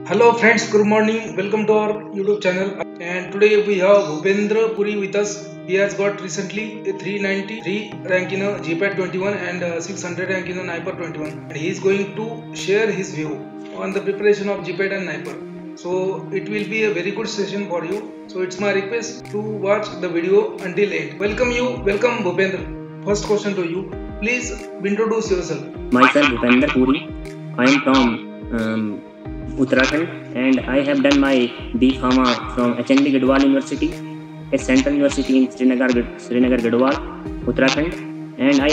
Hello friends, good morning. Welcome to our YouTube channel. And today we have Bhupendra Puri with us. He has got recently a 393 rank in a GPAT 21 and 600 rank in a NIPER 21. And he is going to share his view on the preparation of GPAT and NIPER. So it will be a very good session for you. So it's my request to watch the video until end. Welcome Bhupendra. First question to you. Please introduce yourself. Myself Bhupendra Puri. I am from Uttarakhand and I have done my B Pharma from HND Gadwal University, a central university in Srinagar Gadwal, Uttarakhand. And I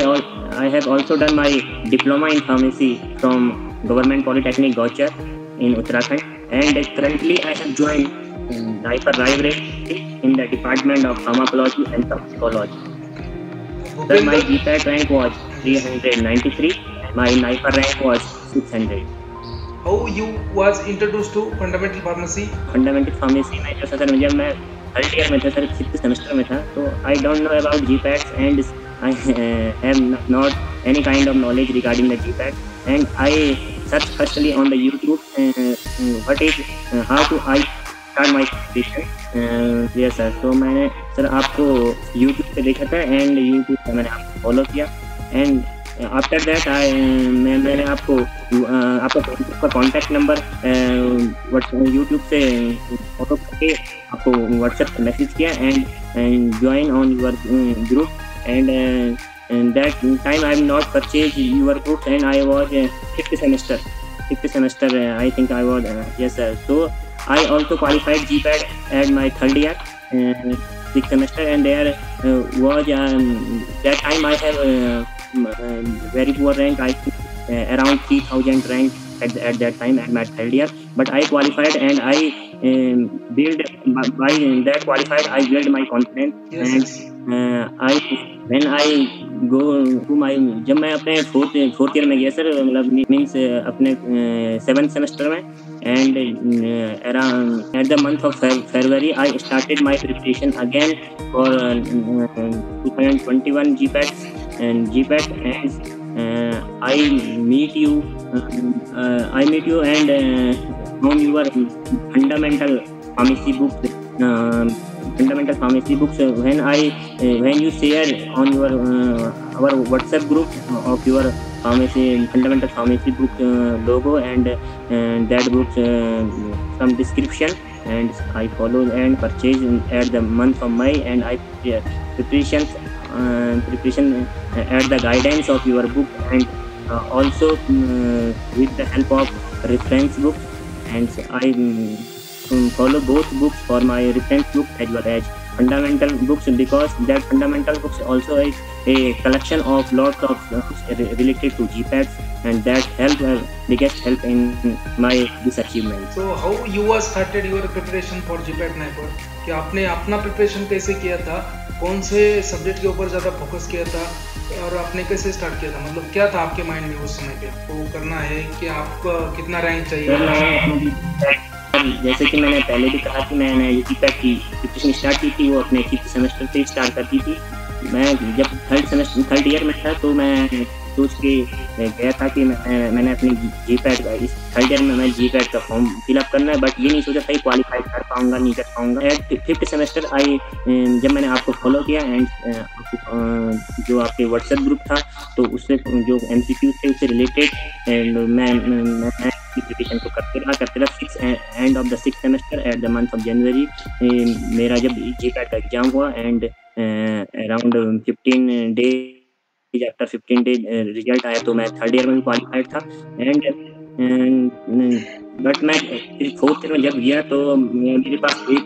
have also done my diploma in pharmacy from Government Polytechnic Gauchar in Uttarakhand. And currently I have joined NIPER Raebareli in the Department of Pharmacology and Toxicology. Sir, my GPAT rank was 393. My NIPER rank was 600. How you was introduced to fundamental pharmacy? Fundamental pharmacy में जो sir जब मैं third year में था sir, 6th semester में था, तो I don't know about GPATs and I have not any kind of knowledge regarding the GPAT, and I searched firstly on the YouTube what is how to I start my preparation. Yes sir, तो मैंने sir आपको YouTube पे देखा था and YouTube पे मैंने आपको follow किया, and आफ्टर दैट मैंने आपका कॉन्टैक्ट नंबर यूट्यूब से फोटो करके आपको व्हाट्सएप पे मैसेज किया and join on your group and that time I have not purchase your books and I was fifth semester I think I was yes sir. So I also qualified GPAT at my third year 6th semester, and there was that time I have very poor rank. I think around 3,000 rank at that time at my third year, but I qualified and I build by that qualified I build my confidence. Yes. And when I go to my जब मैं अपने fourth year में गया sir, मतलब means अपने 7th semester में, and around at the month of February I started my preparation again for 2021 GPAT and I meet you and on your fundamental pharmacy books when you share on your our WhatsApp group of your fundamental pharmacy book logo and that book some description, and I follow and purchase at the month of May, and I preparation at the guidance of your book, and also with the help of reference book, and I follow both books for my reference book as well as fundamental books, because that fundamental books also is a collection of lots of books related to GPATs, and that biggest help in my this achievement. So how you was started your preparation for GPAT NIPER? कि आपने अपना preparation कैसे किया था, कौन से subject के ऊपर ज़्यादा फोकस किया था और आपने कैसे स्टार्ट किया था, मतलब क्या था आपके माइंड में उस समय पे वो करना है कि आपको कितना रैंक चाहिए? जैसे कि मैंने पहले भी कहा कि मैंने GPAT की प्रिपरेशन स्टार्ट की थी, वो अपने 5th सेमेस्टर से स्टार्ट करती थी. मैं जब थर्ड ईयर में था तो मैं सोच के गया था कि मैंने अपनी GPAT इस थर्ड ईयर में मैं GPAT का फॉर्म फिलअप करना है, बट ये नहीं सोचा था कि क्वालिफाई कर पाऊंगा नहीं कर पाऊंगा. एट 5th सेमेस्टर जब मैंने आपको फॉलो किया एंड जो आपके व्हाट्सएप ग्रुप था, तो उससे जो MCQ थे उससे रिलेटेड एंड मैं प्रिपरेशन को करते रहा end of the 6th semester at the month of January मेरा जब GPAT का एग्जाम हुआ, and around 15 days after 15 days result आया, तो मैं थर्ड ईयर में भी क्वालिफाइड था. एंड बट मैं 4th ईयर में जब गया तो मेरे पास एक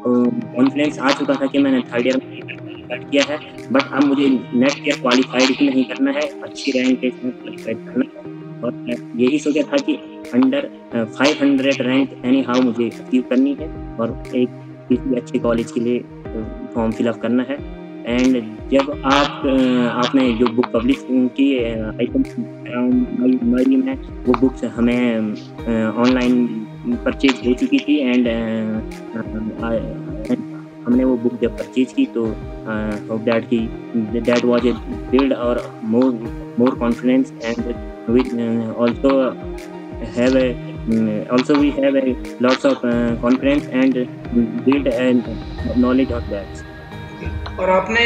कॉन्फिडेंस आ चुका था कि मैंने थर्ड ईयर में स्टार्ट किया है, बट अब मुझे नेक्स्ट ईयर क्वालिफाइड ही नहीं करना है, अच्छी रैंक के साथ क्वालिफाइड करना है. और यही सोचा था कि अंडर 500 रैंक एनी हाउ मुझे अचीव करनी है और एक किसी अच्छे कॉलेज के लिए फॉर्म फिलअप करना है. एंड जब आपने जो बुक पब्लिश की आई थिंक अराउंड मई में, वो बुक्स हमें ऑनलाइन परचेज हो चुकी थी, एंड हमने वो बुक जब परचेज की तो hope that was a build और more confidence, and with also have a also we have lots of confidence and build knowledge of that. और आपने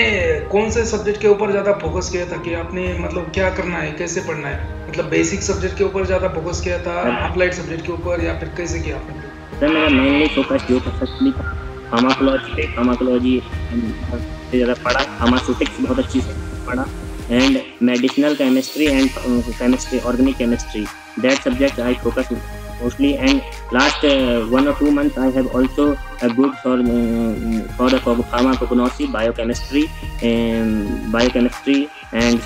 कौन से सब्जेक्ट के ऊपर ज़्यादा फोकस किया था कि आपने मतलब क्या करना है, कैसे पढ़ना है? मतलब बेसिक सब्जेक्ट के ऊपर ज़्यादा फोकस किया था, अप्लाइड सब्जेक्ट के ऊपर, या फिर कैसे किया आपने? सर मेरा मेनली फोकस जो था फार्माकोलॉजी से ज़्यादा पढ़ा, फार्मास्यूटिक्स बहुत अच्छी से पढ़ा, and medicinal chemistry and chemistry, organic chemistry, that subject I focus mostly, and last 1 or 2 months I have also good for the pharmacognosy, biochemistry and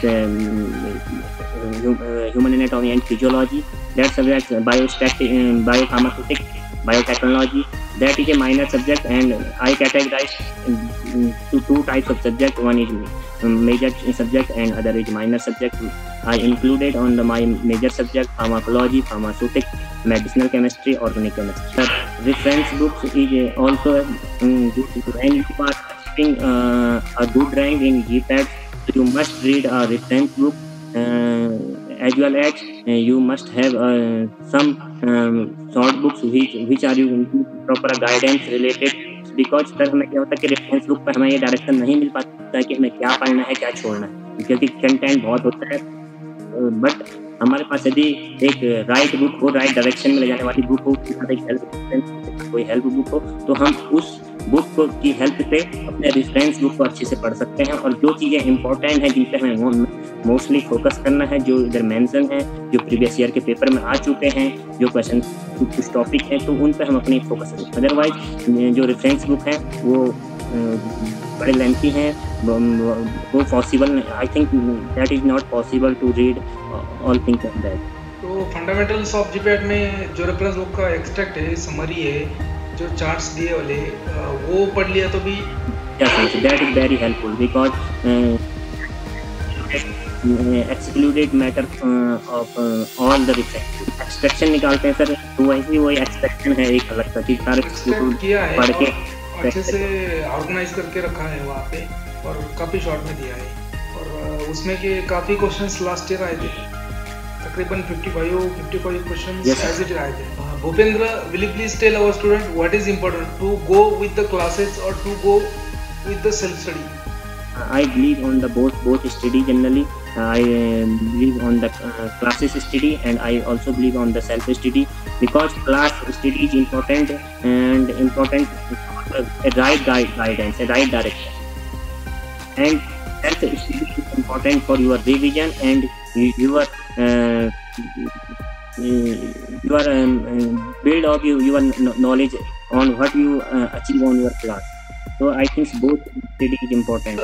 human anatomy and physiology, that subject biopharmaceutics, biotechnology, that is a minor subject, and I categorized to 2 types of subject. One is major subject and other is minor subject. I included on my major subject pharmacology, pharmaceutics, medicinal chemistry, organic chemistry. Reference books is also good. When you are achieving a good rank in GPAT, you must read a reference book, as well as you must have some short books which are you proper guidance related, because sir हमें क्या होता है कि reference book पर हमें ये direction नहीं मिल पाता है कि हमें क्या पढ़ना है, क्या छोड़ना है, क्योंकि कंटेंट बहुत होता है। बट हमारे पास यदि एक राइट बुक हो, राइट डायरेक्शन में ले जाने वाली बुक हो, कोई हेल्प बुक हो, तो हम उस बुक की हेल्प से अपने रेफरेंस बुक को अच्छे से पढ़ सकते हैं, और जो चीज़ें इंपॉर्टेंट हैं जिन पर हमें मोस्टली फोकस करना है, जो इधर मेंशन है, जो प्रीवियस ईयर के पेपर में आ चुके हैं, जो क्वेश्चन कुछ टॉपिक हैं, तो उन पर हम अपनी फोकस करें। अदरवाइज जो रेफरेंस बुक है वो बड़े लेंथी हैं, वो possible, I think that is not possible to read all things of that. तो फंडामेंटल्स ऑफ जीपैट में जो रेफरेंस बुक का एक्सट्रैक्ट है, समरी है, जो चार्ट्स दिए वाले, वो पढ़ लिया तो भी that is very helpful, because excluded matter of all the reference. Extraction निकालते हैं सर, तो वही एक्सट्रैक्शन है, एक अलग सा चीज सारे पढ़ के अच्छे से ऑर्गेनाइज करके रखा है वहाँ पे, और काफ़ी शॉर्ट में दिया है, और उसमें के काफ़ी क्वेश्चंस लास्ट ईयर आए थे, तकरीबन 55 क्वेश्चंस एज इट आए थे। Bhupendra, will you please tell our student what is important to go with the classes or to go with the self study? I believe on the both study generally. I believe on the classes study, and I also believe on the self study, because class study is important, and a right guidance, a right direction, and self study is important for your revision and your build of your knowledge on what you achieve on your class. So I think both study is important.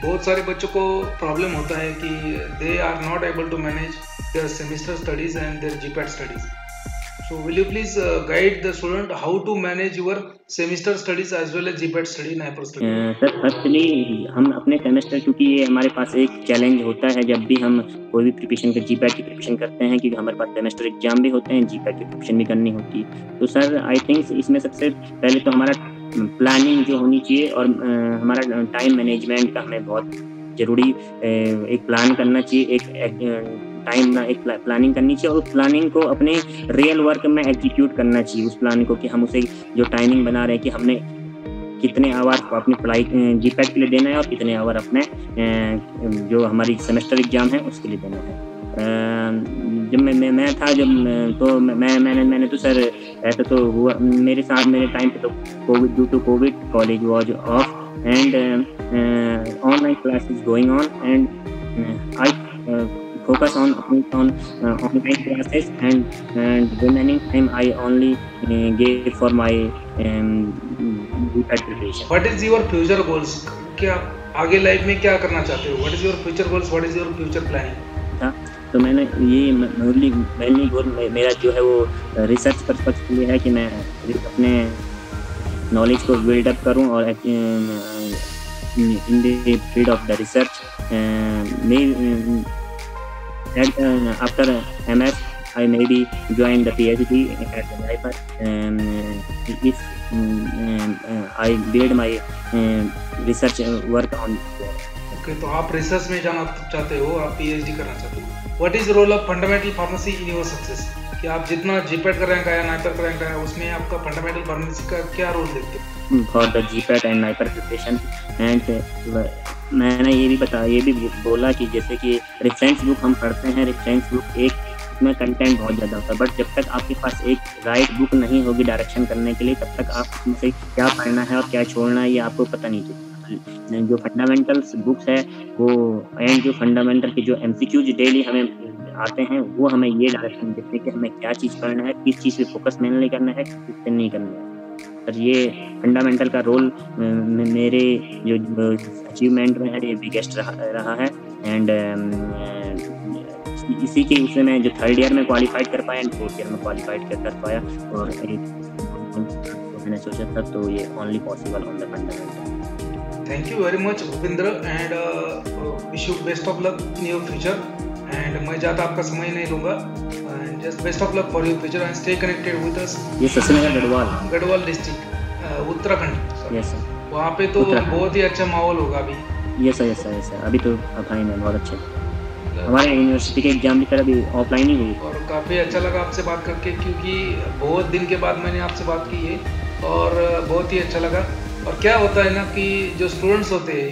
बहुत सारे बच्चों को problem होता है कि they are not able to manage their semester studies and their GPAT studies. So will you please guide the student how to manage your semester studies as well as GPAT study, NIPER study? Sir firstly हम अपने semester, क्योंकि ये हमारे पास एक challenge होता है जब भी हम कोई भी प्रिपरेशन कर GPAT की प्रिपरेशन करते हैं, क्योंकि हमारे पास सेमेस्टर एग्जाम भी होते हैं, GPAT की प्रिपरेशन भी करनी होती है। तो सर आई थिंक इसमें सबसे पहले तो हमारा प्लानिंग जो होनी चाहिए, और हमारा टाइम मैनेजमेंट का हमें बहुत ज़रूरी एक प्लान करना चाहिए, एक प्लानिंग करनी चाहिए, और उस प्लानिंग को अपने रियल वर्क में एग्जीक्यूट करना चाहिए। उस प्लानिंग को कि हम उसे जो टाइमिंग बना रहे हैं कि हमने कितने आवर अपनी पढ़ाई GPAT के लिए देना है, और कितने आवर अपने जो हमारी सेमेस्टर एग्जाम है उसके लिए देना है। जब मैं था, तो मैंने तो सर ऐसा तो हुआ मेरे साथ, मेरे टाइम पे तो due to COVID college was off, and online classes going on, and I focus on online classes, and remaining time I only gave for my GPAT preparation. What is your future goals? क्या आगे life में क्या करना चाहते हो? What is your future goals? What is your future planning? था तो मैंने ये मेनली गोल मेरा जो है वो रिसर्च पर्पज के लिए है कि मैं अपने नॉलेज को बिल्ड अप करूँ, और in the field of the research after MS I maybe join the PhD at the NIPER, if I build my research work on. Okay, तो आप रिसर्च में जाना चाहते हो, आप PhD करना चाहते हो। What is the role of fundamental pharmacy in your success? कि आप जितना जीपैट का रैंक आया, नाइपर का रैंक आया, उसमें आपका फंडामेंटल फार्मेसी का क्या रोल देखते हो? For the GPAT and NIPER preparation and मैंने ये भी बोला कि जैसे कि रेफरेंस बुक हम पढ़ते हैं, रेफरेंस बुक एक उसमें कंटेंट बहुत ज़्यादा होता है, बट जब तक आपके पास एक राइट बुक नहीं होगी डायरेक्शन करने के लिए, तब तक आप उसमें से क्या पढ़ना है और क्या छोड़ना है ये आपको पता नहीं चलता। जो फंडामेंटल्स बुक्स है वो एंड जो फंडामेंटल के जो MCQs डेली हमें आते हैं वो हमें ये डायरेक्शन देते हैं कि हमें क्या चीज़ पढ़ना है, किस चीज़ पे फोकस मेनली करना है, किस पे नहीं करना है। सर ये फंडामेंटल का रोल मेरे जो अचीवमेंट में है ये बिगेस्ट रहा है एंड इसी के उसमें मैं जो 3rd ईयर में क्वालिफाइड कर पाया एंड 4th ईयर में क्वालिफाइड कर पाया और मैंने सोचा था, तो ये only possible on the fundamental. Thank you very much Bhupendra and wish you best of luck in your future and मैं ज़्यादा आपका समय नहीं लूँगा and just best of luck for your future and stay connected with us. ये Sachin Garhwal district Uttarakhand. Yes sir. वहाँ पे तो बहुत ही अच्छा माहौल होगा अभी। यस सर अभी तो फाइन है, बहुत अच्छे। हमारे यूनिवर्सिटी के एग्जाम भी सर अभी ऑफलाइन ही हुई और काफ़ी अच्छा लगा आपसे बात करके, क्योंकि बहुत दिन के बाद मैंने आपसे बात की है और बहुत ही अच्छा लगा। और क्या होता है ना कि जो स्टूडेंट्स होते हैं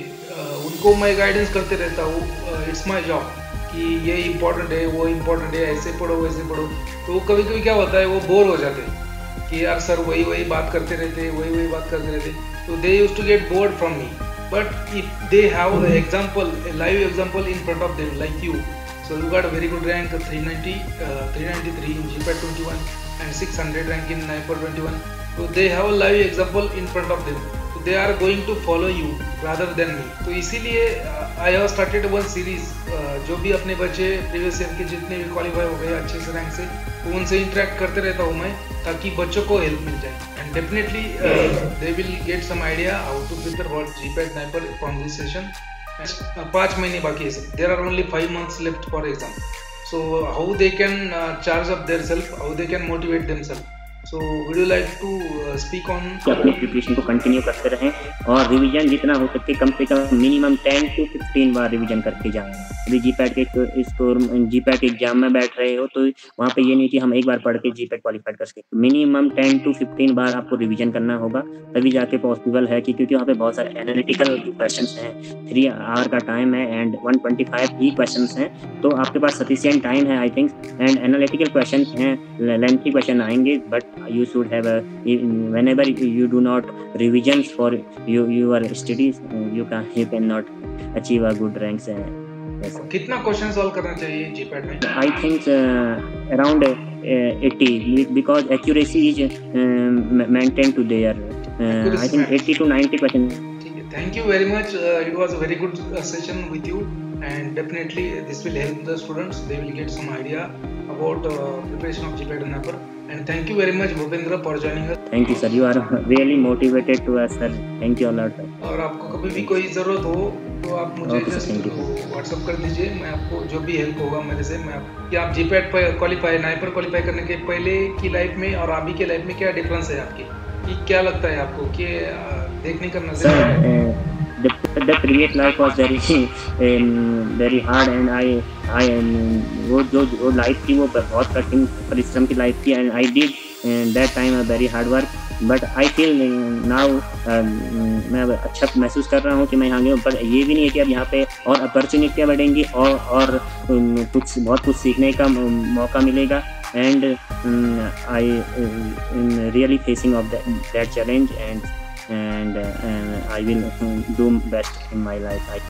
उनको मैं गाइडेंस करते रहता हूँ, इट्स माय जॉब कि ये इम्पोर्टेंट है, वो इम्पोर्टेंट है, ऐसे पढ़ो वैसे पढ़ो। तो कभी कभी क्या होता है वो बोर हो जाते हैं कि यार सर वही बात करते रहते, वही बात करते रहते, तो they used to get bored from me. But if they have an example, a live example in front of them, like you, so you got a very good rank, 390, 393 in GPAT 21 and 600 rank in NIPER 21. So they have a live example in front of them. So they are going to follow you rather than me. तो इसीलिए I have started one series, जो भी अपने बच्चे previous year के जितने भी qualify हो गए अच्छे से रैंक से, तो उनसे इंटरेक्ट करते रहता हूँ मैं, ताकि बच्चों को हेल्प मिल जाए। And definitely they will get some idea how to prepare for GPAT NIPER from this session. 5 महीने बाकी है, there are only 5 months left for exam. So how they can charge up their self, how they can motivate themselves. So would you like to speak on अपनी preparation को continue करते रहें और revision जितना हो सके कम से कम मिनिमम 10 to 15 बार रिवीजन करके जाएं। अभी जीपैट के एग्जाम में बैठ रहे हो तो वहाँ पे ये नहीं कि हम एक बार पढ़ के जीपैट क्वालिफाइड कर सके, मिनिमम 10 to 15 बार आपको रिवीजन करना होगा, तभी जाके पॉसिबल है कि क्योंकि वहाँ पे बहुत सारे एनालिटिकल क्वेश्चन हैं, 3 आवर का टाइम है एंड 125 ही क्वेश्चन हैं, तो आपके पास सफिशिएंट टाइम है I think. And analytical question हैं, लेंथी क्वेश्चन आएंगे, but you should have whenever you do not revisions for your studies, you cannot achieve a good ranks. Yes. कितना question solve करना चाहिए GPAT में? I think around 80 because accuracy is maintained to there. I think 80 to 90 questions. Thank you very much. It was a very good session with you, and definitely this will help the students. They will get some idea about preparation of GPAT and NIPER. And thank you very much, Bhupendra, for joining us. Thank you, sir. You are really motivated to us, sir. Thank you a lot, sir. और आपको कभी भी कोई ज़रूरत हो तो आप मुझे व्हाट्सअप कर दीजिए, मैं आपको जो भी हेल्प होगा मेरे से मैं कि आप जीपैट पर क्वालिफाई, नाइपर क्वालिफाई करने के पहले की लाइफ में और अभी के लाइफ में क्या डिफरेंस है आपकी, कि क्या लगता है आपको कि देखने का नजर? The previous life was very hard and I वो जो लाइफ थी वो बहुत कठिन परिश्रम की लाइफ थी and I did that time a very hard work, but I feel now मैं अच्छा महसूस कर रहा हूँ कि मैं यहाँ गया हूँ, पर ये भी नहीं है कि अब यहाँ पे और अपॉर्चुनिटियाँ बढ़ेंगी और बहुत कुछ सीखने का मौका मिलेगा and I am really facing of that challenge and I will do best in my life.